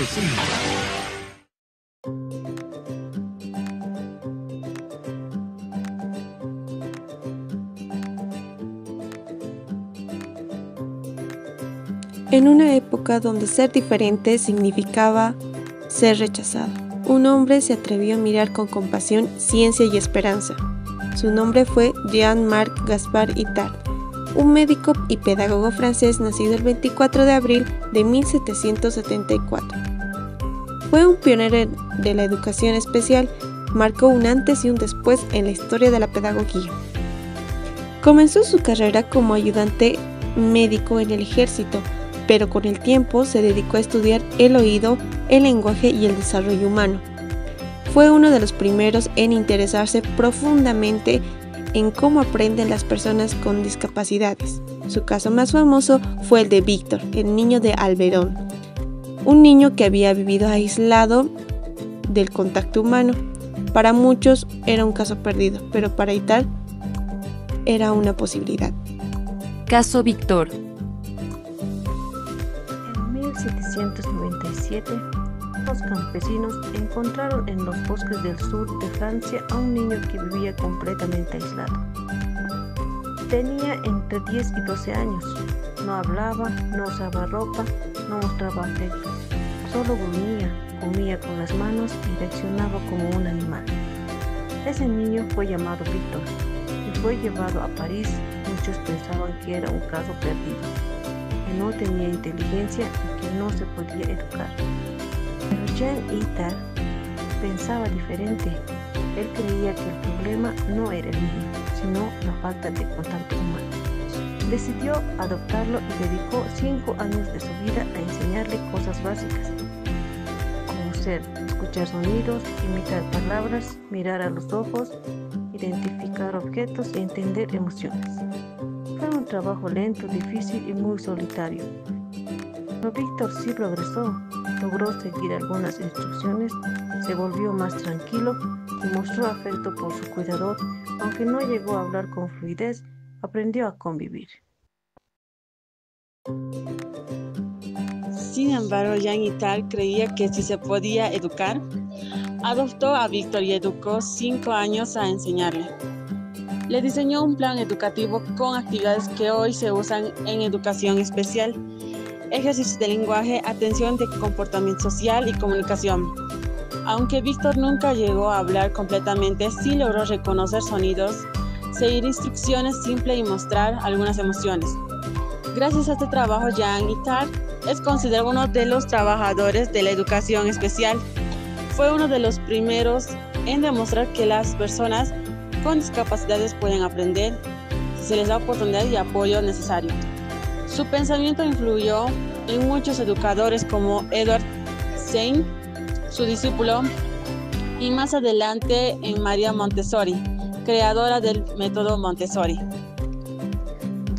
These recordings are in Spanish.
presenta. En una época donde ser diferente significaba ser rechazado, un hombre se atrevió a mirar con compasión, ciencia y esperanza. Su nombre fue Jean-Marc Gaspard Itard, un médico y pedagogo francés nacido el 24 de abril de 1774. Fue un pionero de la educación especial, marcó un antes y un después en la historia de la pedagogía. Comenzó su carrera como ayudante médico en el ejército, pero con el tiempo se dedicó a estudiar el oído, el lenguaje y el desarrollo humano. Fue uno de los primeros en interesarse profundamente en cómo aprenden las personas con discapacidades. Su caso más famoso fue el de Víctor, el niño de Alberón, un niño que había vivido aislado del contacto humano. Para muchos era un caso perdido, pero para Itard era una posibilidad. Caso Víctor. En 1797, los campesinos encontraron en los bosques del sur de Francia a un niño que vivía completamente aislado. Tenía entre 10 y 12 años. No hablaba, no usaba ropa, no mostraba afecto. Solo gruñía, comía con las manos y reaccionaba como un animal. Ese niño fue llamado Víctor y fue llevado a París. Muchos pensaban que era un caso perdido, que no tenía inteligencia y que no se podía educar. Pero Jean Itard pensaba diferente. Él creía que el problema no era el niño, sino la falta de contacto humano. Decidió adoptarlo y dedicó 5 años de su vida a enseñarle cosas básicas, como ser, escuchar sonidos, imitar palabras, mirar a los ojos, identificar objetos y entender emociones. Fue un trabajo lento, difícil y muy solitario. Pero Víctor sí progresó, logró seguir algunas instrucciones, se volvió más tranquilo y mostró afecto por su cuidador. Aunque no llegó a hablar con fluidez, aprendió a convivir. Sin embargo, Jean Itard creía que si se podía educar, adoptó a Víctor y educó 5 años a enseñarle. Le diseñó un plan educativo con actividades que hoy se usan en educación especial: ejercicios de lenguaje, atención de comportamiento social y comunicación. Aunque Víctor nunca llegó a hablar completamente, sí logró reconocer sonidos, seguir instrucciones simples y mostrar algunas emociones. Gracias a este trabajo, Jean Itard es considerado uno de los trabajadores de la educación especial. Fue uno de los primeros en demostrar que las personas con discapacidades pueden aprender si se les da oportunidad y apoyo necesario. Su pensamiento influyó en muchos educadores como Edward Said, su discípulo, y más adelante en María Montessori, creadora del método Montessori.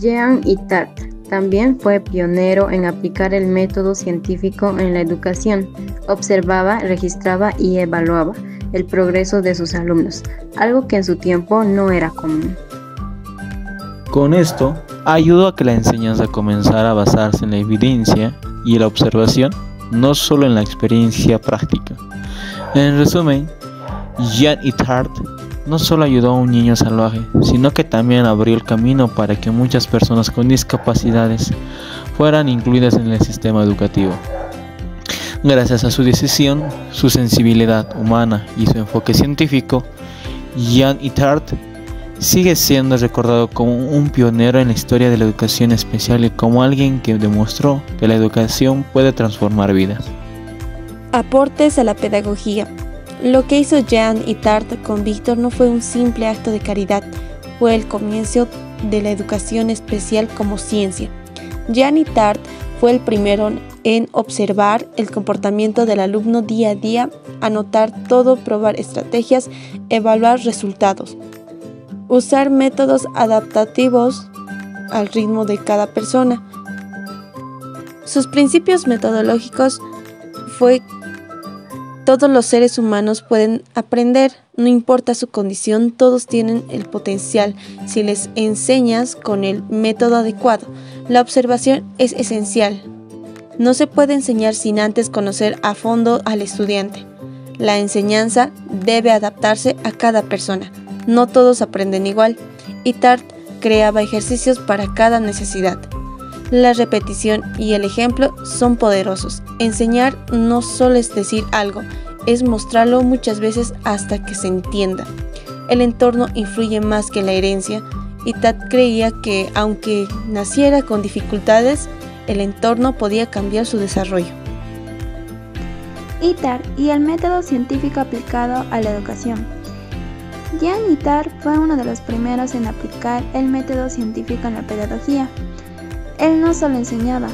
Jean Itard también fue pionero en aplicar el método científico en la educación. Observaba, registraba y evaluaba el progreso de sus alumnos, algo que en su tiempo no era común. Con esto, ayudó a que la enseñanza comenzara a basarse en la evidencia y la observación, no solo en la experiencia práctica. En resumen, Jean Itard no solo ayudó a un niño salvaje, sino que también abrió el camino para que muchas personas con discapacidades fueran incluidas en el sistema educativo. Gracias a su decisión, su sensibilidad humana y su enfoque científico, Jean Itard sigue siendo recordado como un pionero en la historia de la educación especial y como alguien que demostró que la educación puede transformar vidas. Aportes a la pedagogía. Lo que hizo Jean Itard con Víctor no fue un simple acto de caridad, fue el comienzo de la educación especial como ciencia. Jean Itard fue el primero en observar el comportamiento del alumno día a día, anotar todo, probar estrategias, evaluar resultados, usar métodos adaptativos al ritmo de cada persona. Sus principios metodológicos fue: todos los seres humanos pueden aprender, no importa su condición, todos tienen el potencial si les enseñas con el método adecuado. La observación es esencial. No se puede enseñar sin antes conocer a fondo al estudiante. La enseñanza debe adaptarse a cada persona. No todos aprenden igual. Itard creaba ejercicios para cada necesidad. La repetición y el ejemplo son poderosos. Enseñar no solo es decir algo, es mostrarlo muchas veces hasta que se entienda. El entorno influye más que la herencia. Itard creía que, aunque naciera con dificultades, el entorno podía cambiar su desarrollo. Itard y el método científico aplicado a la educación. Jean Itard fue uno de los primeros en aplicar el método científico en la pedagogía. Él no solo enseñaba,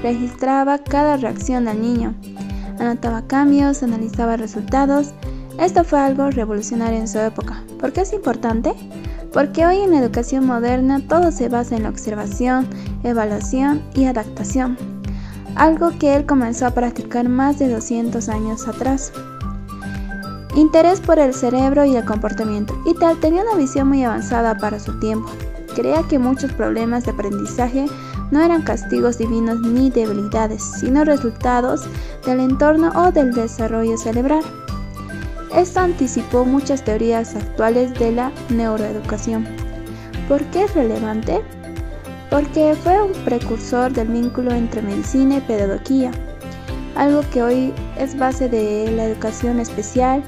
registraba cada reacción del niño, anotaba cambios, analizaba resultados. Esto fue algo revolucionario en su época. ¿Por qué es importante? Porque hoy en la educación moderna todo se basa en la observación, evaluación y adaptación, algo que él comenzó a practicar más de 200 años atrás. Interés por el cerebro y el comportamiento. Itard tenía una visión muy avanzada para su tiempo. Creía que muchos problemas de aprendizaje no eran castigos divinos ni debilidades, sino resultados del entorno o del desarrollo cerebral. Esto anticipó muchas teorías actuales de la neuroeducación. ¿Por qué es relevante? Porque fue un precursor del vínculo entre medicina y pedagogía, algo que hoy es base de la educación especial,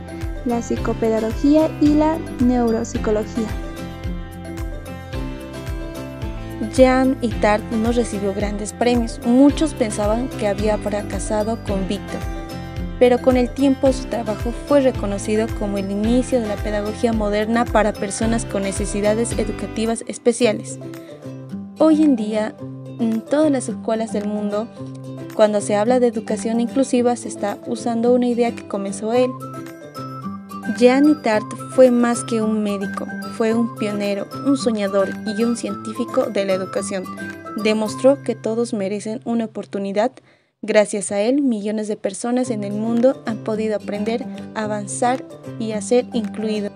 la psicopedagogía y la neuropsicología. Jean Itard no recibió grandes premios. Muchos pensaban que había fracasado con Victor, pero con el tiempo su trabajo fue reconocido como el inicio de la pedagogía moderna para personas con necesidades educativas especiales. Hoy en día, en todas las escuelas del mundo, cuando se habla de educación inclusiva, se está usando una idea que comenzó él. Jean Itard fue más que un médico, fue un pionero, un soñador y un científico de la educación. Demostró que todos merecen una oportunidad. Gracias a él, millones de personas en el mundo han podido aprender, avanzar y a ser incluidos.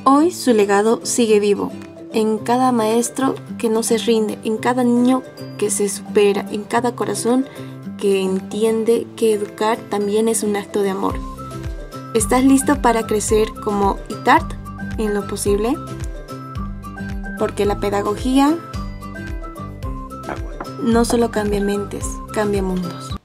Hoy su legado sigue vivo, en cada maestro que no se rinde, en cada niño que se supera, en cada corazón que entiende que educar también es un acto de amor. ¿Estás listo para crecer como Itard en lo posible? Porque la pedagogía no solo cambia mentes, cambia mundos.